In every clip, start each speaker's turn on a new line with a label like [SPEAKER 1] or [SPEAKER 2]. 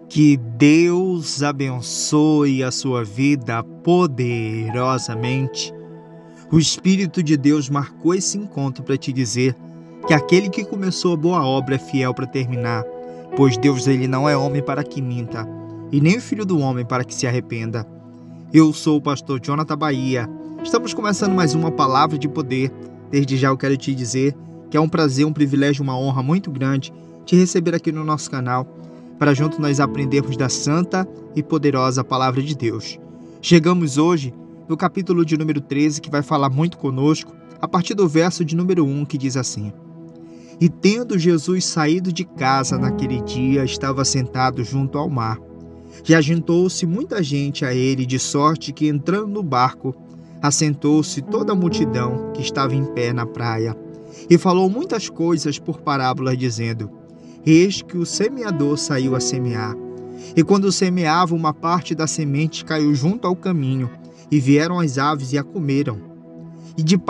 [SPEAKER 1] Que Deus abençoe a sua vida poderosamente. O Espírito de Deus marcou esse encontro para te dizer que aquele que começou a boa obra é fiel para terminar, pois Deus ele não é homem para que minta, e nem filho do homem para que se arrependa. Eu sou o pastor Jonathan Bahia. Estamos começando mais uma palavra de poder. Desde já eu quero te dizer que é um prazer, um privilégio, uma honra muito grande te receber aqui no nosso canal, para juntos nós aprendermos da santa e poderosa palavra de Deus. Chegamos hoje no capítulo de número 13, que vai falar muito conosco, a partir do verso de número 1, que diz assim: E tendo Jesus saído de casa naquele dia, estava sentado junto ao mar. E ajuntou-se muita gente a ele, de sorte que, entrando no barco, assentou-se toda a multidão que estava em pé na praia. E falou muitas coisas por parábolas, dizendo: Eis que o semeador saiu a semear. E quando semeava, uma parte da semente caiu junto ao caminho, e vieram as aves e a comeram. E de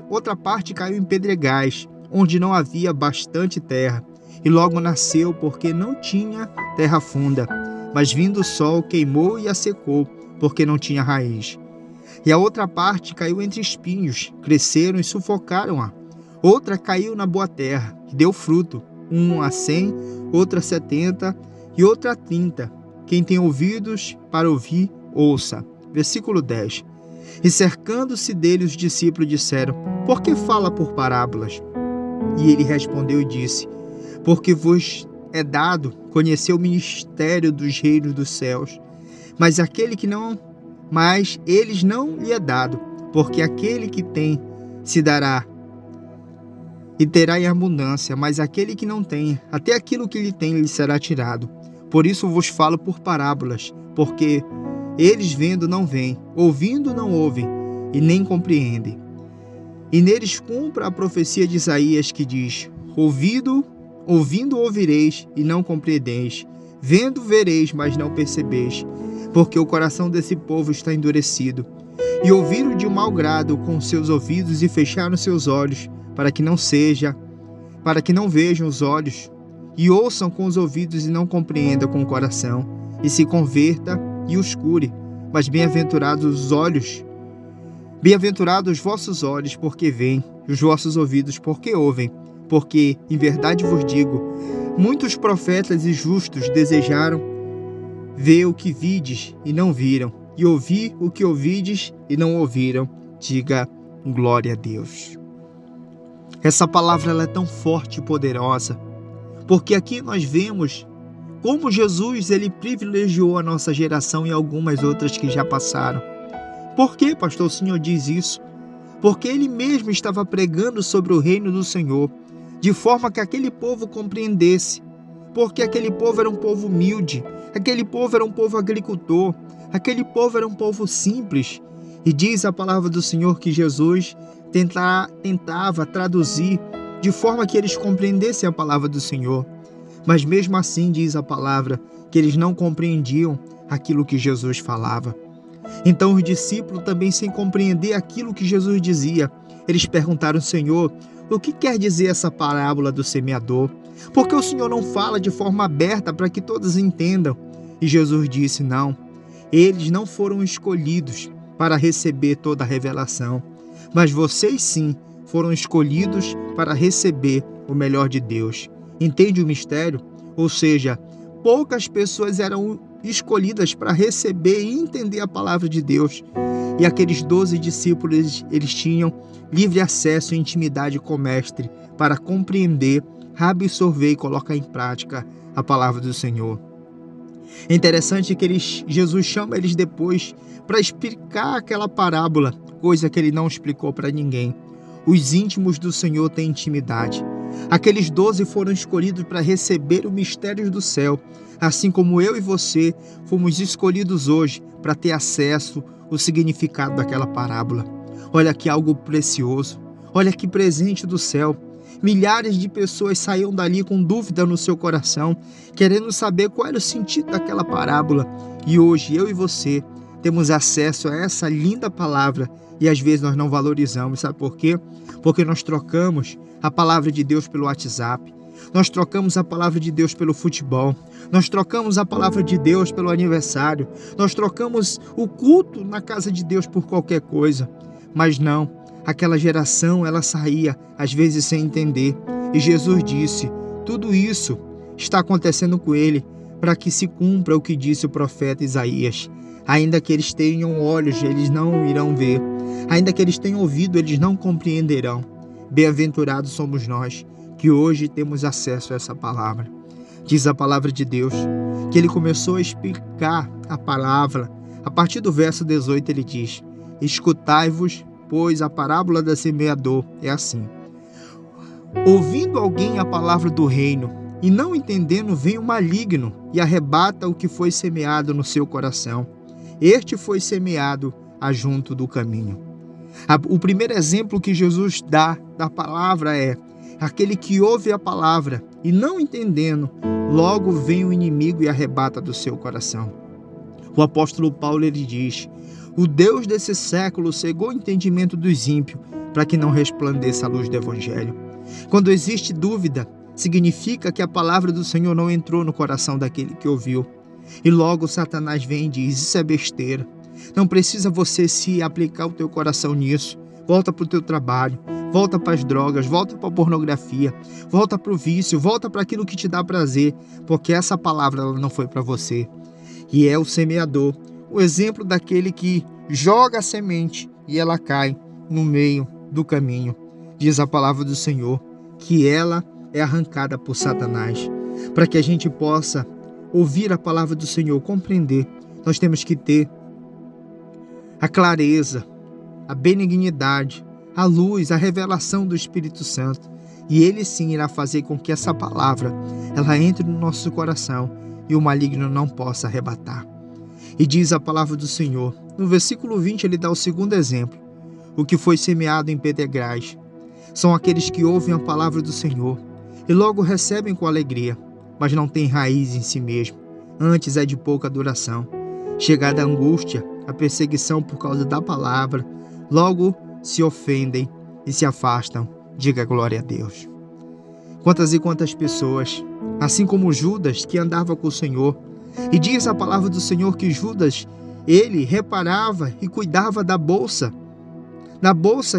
[SPEAKER 1] outra parte caiu em pedregais, onde não havia bastante terra, e logo nasceu, porque não tinha terra funda. Mas vindo o sol, queimou e a secou, porque não tinha raiz. E a outra parte caiu entre espinhos, cresceram e sufocaram-a. Outra caiu na boa terra, e deu fruto, uma a 100, outra a 70 e outra a 30. Quem tem ouvidos para ouvir, ouça. Versículo 10. E cercando-se dele os discípulos disseram: Por que fala por parábolas? E ele respondeu e disse: Porque vos é dado conhecer o mistério dos reinos dos céus, mas eles não lhe é dado, porque aquele que tem se dará e terá em abundância, mas aquele que não tem, até aquilo que lhe tem lhe será tirado. Por isso vos falo por parábolas, porque eles vendo não veem, ouvindo não ouvem, e nem compreendem. E neles cumpre a profecia de Isaías, que diz: ouvindo ouvireis e não compreendeis, vendo vereis, mas não percebeis, porque o coração desse povo está endurecido. E ouviram de mau grado com seus ouvidos e fecharam seus olhos, para que não vejam os olhos, e ouçam com os ouvidos e não compreendam com o coração, e se converta e os cure. Mas bem-aventurados os vossos olhos, porque veem, e os vossos ouvidos, porque ouvem. Porque, em verdade vos digo, muitos profetas e justos desejaram ver o que vides e não viram, e ouvir o que ouvides e não ouviram. Diga glória a Deus. Essa palavra ela é tão forte e poderosa, porque aqui nós vemos como Jesus ele privilegiou a nossa geração e algumas outras que já passaram. Por que, pastor, o Senhor diz isso? Porque ele mesmo estava pregando sobre o reino do Senhor, de forma que aquele povo compreendesse, porque aquele povo era um povo humilde, aquele povo era um povo agricultor, aquele povo era um povo simples. E diz a palavra do Senhor que Jesus tentava traduzir de forma que eles compreendessem a palavra do Senhor. Mas mesmo assim diz a palavra que eles não compreendiam aquilo que Jesus falava. Então os discípulos também, sem compreender aquilo que Jesus dizia, eles perguntaram: Senhor, o que quer dizer essa parábola do semeador? Porque o Senhor não fala de forma aberta para que todos entendam? E Jesus disse: não, eles não foram escolhidos para receber toda a revelação, mas vocês sim foram escolhidos para receber o melhor de Deus. Entende o mistério? Ou seja, poucas pessoas eram escolhidas para receber e entender a palavra de Deus. E aqueles 12 discípulos, eles tinham livre acesso e intimidade com o Mestre para compreender, absorver e colocar em prática a palavra do Senhor. É interessante que Jesus chama eles depois para explicar aquela parábola, coisa que ele não explicou para ninguém. Os íntimos do Senhor têm intimidade. Aqueles 12 foram escolhidos para receber o mistério do céu, assim como eu e você fomos escolhidos hoje para ter acesso ao significado daquela parábola. Olha que algo precioso, olha que presente do céu. Milhares de pessoas saíam dali com dúvida no seu coração, querendo saber qual era o sentido daquela parábola. E hoje eu e você temos acesso a essa linda palavra e às vezes nós não valorizamos. Sabe por quê? Porque nós trocamos a palavra de Deus pelo WhatsApp. Nós trocamos a palavra de Deus pelo futebol. Nós trocamos a palavra de Deus pelo aniversário. Nós trocamos o culto na casa de Deus por qualquer coisa. Mas não, aquela geração, ela saía, às vezes sem entender. E Jesus disse, tudo isso está acontecendo com ele para que se cumpra o que disse o profeta Isaías. Ainda que eles tenham olhos, eles não irão ver. Ainda que eles tenham ouvido, eles não compreenderão. Bem-aventurados somos nós, que hoje temos acesso a essa palavra. Diz a palavra de Deus, que ele começou a explicar a palavra. A partir do verso 18 ele diz, escutai-vos, pois a parábola da semeador é assim. Ouvindo alguém a palavra do reino, e não entendendo, vem o maligno e arrebata o que foi semeado no seu coração. Este foi semeado ajunto do caminho. O primeiro exemplo que Jesus dá da palavra é aquele que ouve a palavra e não entendendo, logo vem o inimigo e arrebata do seu coração. O apóstolo Paulo ele diz, o Deus desse século cegou o entendimento dos ímpios para que não resplandeça a luz do evangelho. Quando existe dúvida, significa que a palavra do Senhor não entrou no coração daquele que ouviu. E logo Satanás vem e diz, isso é besteira. Não precisa você se aplicar o teu coração nisso. Volta para o teu trabalho, volta para as drogas, volta para a pornografia, volta para o vício, volta para aquilo que te dá prazer, porque essa palavra ela não foi para você. E é o semeador, o exemplo daquele que joga a semente e ela cai no meio do caminho. Diz a palavra do Senhor que ela é arrancada por Satanás. Para que a gente possa ouvir a palavra do Senhor, compreender, nós temos que ter a clareza, a benignidade, a luz, a revelação do Espírito Santo. E ele sim irá fazer com que essa palavra ela entre no nosso coração e o maligno não possa arrebatar. E diz a palavra do Senhor, no versículo 20 ele dá o segundo exemplo. O que foi semeado em pedregais são aqueles que ouvem a palavra do Senhor e logo recebem com alegria, mas não têm raiz em si mesmo, antes é de pouca duração. Chegada a angústia, a perseguição por causa da palavra, logo se ofendem e se afastam. Diga glória a Deus. Quantas e quantas pessoas, assim como Judas, que andava com o Senhor, e diz a palavra do Senhor que Judas, ele reparava e cuidava da bolsa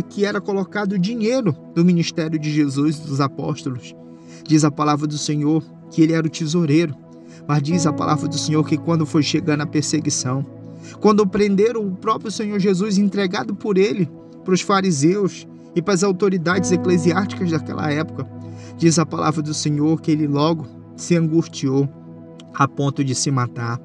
[SPEAKER 1] que era colocado o dinheiro do ministério de Jesus, dos apóstolos. Diz a palavra do Senhor que ele era o tesoureiro, mas diz a palavra do Senhor que quando foi chegando a perseguição, quando prenderam o próprio Senhor Jesus entregado por ele, para os fariseus e para as autoridades eclesiásticas daquela época, diz a palavra do Senhor que ele logo se angustiou a ponto de se matar.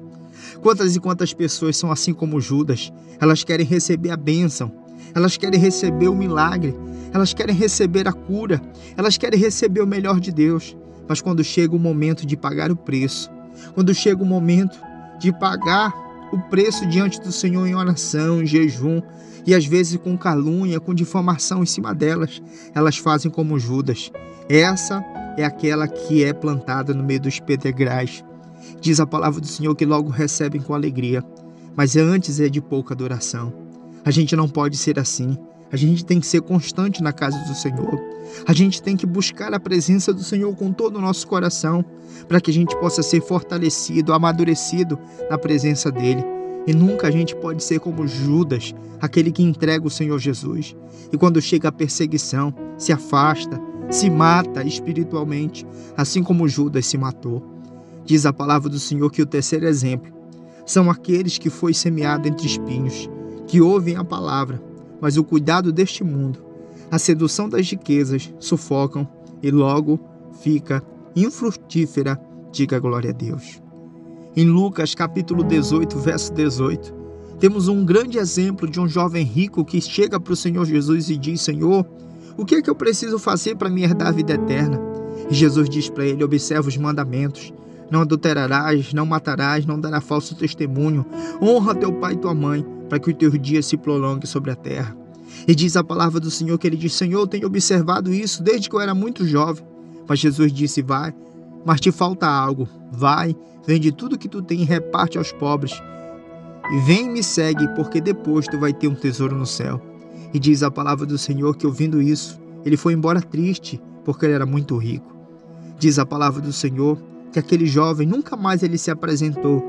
[SPEAKER 1] Quantas e quantas pessoas são assim como Judas? Elas querem receber a bênção, elas querem receber o milagre, elas querem receber a cura, elas querem receber o melhor de Deus. Mas quando chega o momento de pagar o preço, quando chega o momento de pagar o preço diante do Senhor em oração, em jejum, e às vezes com calúnia, com difamação em cima delas, elas fazem como Judas. Essa é aquela que é plantada no meio dos pedregais. Diz a palavra do Senhor que logo recebem com alegria, mas antes é de pouca duração. A gente não pode ser assim. A gente tem que ser constante na casa do Senhor. A gente tem que buscar a presença do Senhor com todo o nosso coração, para que a gente possa ser fortalecido, amadurecido na presença dEle. E nunca a gente pode ser como Judas, aquele que entrega o Senhor Jesus. E quando chega a perseguição, se afasta, se mata espiritualmente, assim como Judas se matou. Diz a palavra do Senhor que o terceiro exemplo são aqueles que foi semeado entre espinhos, que ouvem a palavra, mas o cuidado deste mundo, a sedução das riquezas, sufocam e logo fica infrutífera. Diga glória a Deus. Em Lucas capítulo 18, verso 18, temos um grande exemplo de um jovem rico que chega para o Senhor Jesus e diz, Senhor, o que é que eu preciso fazer para me herdar a vida eterna? E Jesus diz para ele, observa os mandamentos, não adulterarás, não matarás, não darás falso testemunho, honra teu pai e tua mãe, para que o teu dia se prolongue sobre a terra. E diz a palavra do Senhor que ele diz, Senhor, eu tenho observado isso desde que eu era muito jovem. Mas Jesus disse, vai, mas te falta algo, vai, vende tudo que tu tem e reparte aos pobres. E vem e me segue, porque depois tu vai ter um tesouro no céu. E diz a palavra do Senhor que ouvindo isso, ele foi embora triste, porque ele era muito rico. Diz a palavra do Senhor que aquele jovem nunca mais ele se apresentou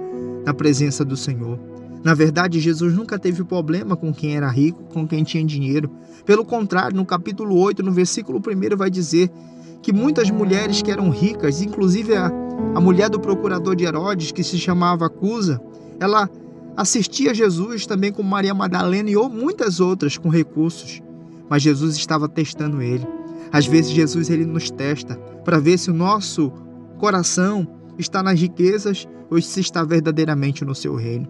[SPEAKER 1] na presença do Senhor. Na verdade, Jesus nunca teve problema com quem era rico, com quem tinha dinheiro. Pelo contrário, no capítulo 8, no versículo 1, vai dizer que muitas mulheres que eram ricas, inclusive a mulher do procurador de Herodes, que se chamava Cusa, ela assistia a Jesus também com Maria Madalena e muitas outras com recursos. Mas Jesus estava testando ele. Às vezes Jesus ele nos testa para ver se o nosso coração está nas riquezas ou se está verdadeiramente no seu reino.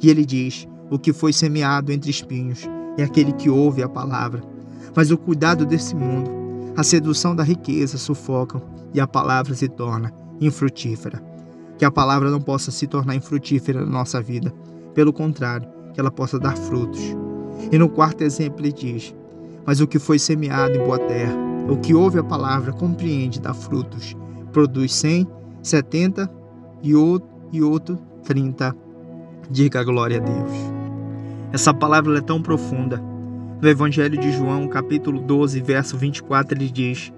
[SPEAKER 1] E ele diz: o que foi semeado entre espinhos é aquele que ouve a palavra. Mas o cuidado desse mundo, a sedução da riqueza sufocam e a palavra se torna infrutífera. Que a palavra não possa se tornar infrutífera na nossa vida. Pelo contrário, que ela possa dar frutos. E no quarto exemplo ele diz: mas o que foi semeado em boa terra, o que ouve a palavra, compreende, dá frutos, produz 100, 70 e outro 30. Diga glória a Deus. Essa palavra é tão profunda. No Evangelho de João, capítulo 12, verso 24, ele diz: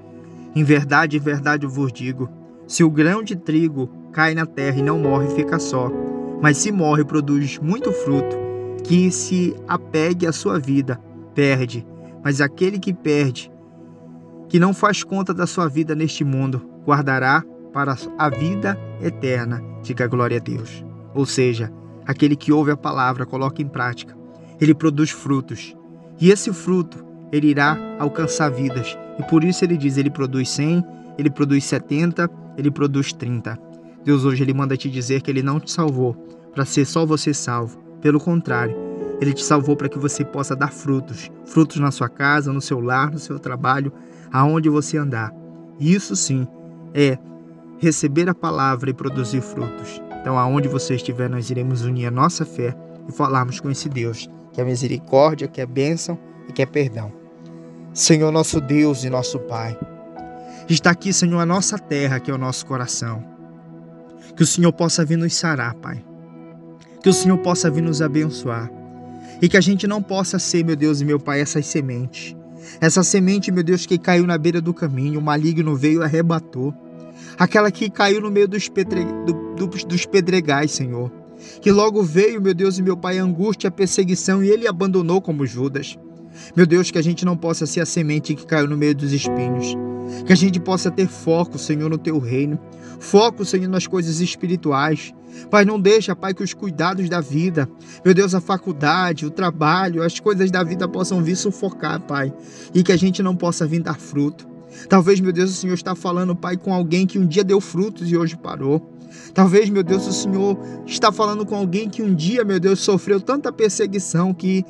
[SPEAKER 1] em verdade eu vos digo, se o grão de trigo cai na terra e não morre, fica só, mas se morre, produz muito fruto, que se apegue à sua vida, perde. Mas aquele que perde, que não faz conta da sua vida neste mundo, guardará para a vida eterna. Diga glória a Deus. Ou seja, aquele que ouve a palavra, coloca em prática, ele produz frutos. E esse fruto, ele irá alcançar vidas. E por isso ele diz, ele produz 100, ele produz 70, ele produz 30. Deus hoje ele manda te dizer que ele não te salvou para ser só você salvo. Pelo contrário, ele te salvou para que você possa dar frutos. Frutos na sua casa, no seu lar, no seu trabalho, aonde você andar. E isso sim é receber a palavra e produzir frutos. Então, aonde você estiver, nós iremos unir a nossa fé e falarmos com esse Deus, que é misericórdia, que é bênção e que é perdão. Senhor, nosso Deus e nosso Pai, está aqui, Senhor, a nossa terra, que é o nosso coração. Que o Senhor possa vir nos sarar, Pai. Que o Senhor possa vir nos abençoar. E que a gente não possa ser, meu Deus e meu Pai, essas sementes. Essa semente, meu Deus, que caiu na beira do caminho, o maligno veio e arrebatou. Aquela que caiu no meio dos pedregais, Senhor. Que logo veio, meu Deus e meu Pai, a angústia, a perseguição, e ele abandonou como Judas. Meu Deus, que a gente não possa ser a semente que caiu no meio dos espinhos. Que a gente possa ter foco, Senhor, no Teu reino. Foco, Senhor, nas coisas espirituais. Pai, não deixa, Pai, que os cuidados da vida, meu Deus, a faculdade, o trabalho, as coisas da vida possam vir sufocar, Pai. E que a gente não possa vir dar fruto. Talvez, meu Deus, o Senhor está falando, Pai, com alguém que um dia deu frutos e hoje parou. Talvez, meu Deus, o Senhor está falando com alguém que um dia, meu Deus, sofreu tanta perseguição que,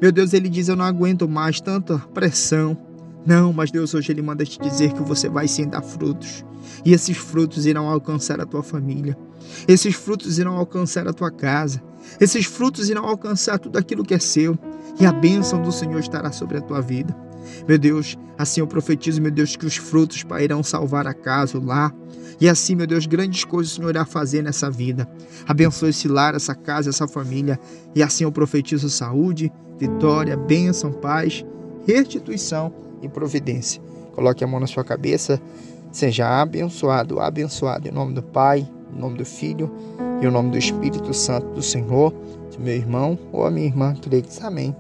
[SPEAKER 1] meu Deus, ele diz, eu não aguento mais tanta pressão. Não, mas Deus hoje ele manda te dizer que você vai sim dar frutos. E esses frutos irão alcançar a tua família. Esses frutos irão alcançar a tua casa. Esses frutos irão alcançar tudo aquilo que é seu. E a bênção do Senhor estará sobre a tua vida. Meu Deus, assim eu profetizo, meu Deus, que os frutos, Pai, irão salvar a casa, o lar. E assim, meu Deus, grandes coisas o Senhor irá fazer nessa vida. Abençoe esse lar, essa casa, essa família. E assim eu profetizo saúde, vitória, bênção, paz, restituição e providência. Coloque a mão na sua cabeça, seja abençoado, abençoado, em nome do Pai, em nome do Filho e em nome do Espírito Santo do Senhor. Se meu irmão ou a minha irmã crê que diz amém.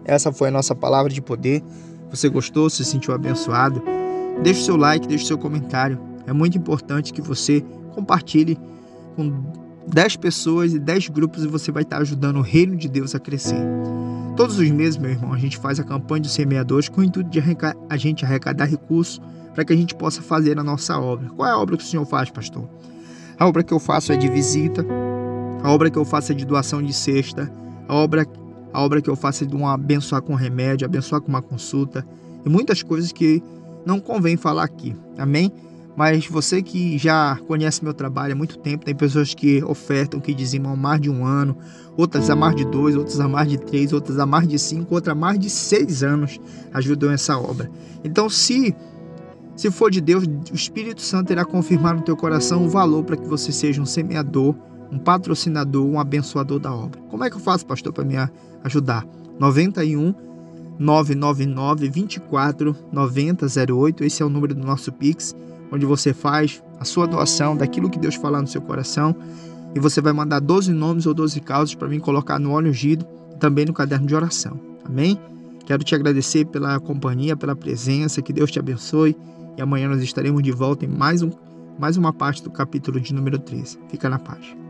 [SPEAKER 1] Essa foi a nossa palavra de poder. Você gostou, se sentiu abençoado? Deixe o seu like, deixe o seu comentário. É muito importante que você compartilhe com 10 pessoas e 10 grupos e você vai estar ajudando o reino de Deus a crescer. Todos os meses, meu irmão, a gente faz a campanha dos semeadores com o intuito de a gente arrecadar recursos para que a gente possa fazer a nossa obra. Qual é a obra que o senhor faz, pastor? A obra que eu faço é de visita, a obra que eu faço é de doação de cesta, a obra que eu faço é de abençoar com remédio, abençoar com uma consulta e muitas coisas que não convém falar aqui, amém? Mas você que já conhece meu trabalho há muito tempo, tem pessoas que ofertam, que dizimam há mais de um ano, outras há mais de 2, outras há mais de 3, outras há mais de 5, outras há mais de 6 anos ajudam essa obra. Então, se for de Deus, o Espírito Santo irá confirmar no teu coração o valor para que você seja um semeador, um patrocinador, um abençoador da obra. Como é que eu faço, pastor, para me ajudar? 91 999 24 90 08, esse é o número do nosso Pix. onde você faz a sua doação daquilo que Deus falar no seu coração, e você vai mandar 12 nomes ou 12 causas para mim colocar no óleo ungido e também no caderno de oração. Amém? Quero te agradecer pela companhia, pela presença, que Deus te abençoe, e amanhã nós estaremos de volta em mais uma parte do capítulo de número 13. Fica na paz.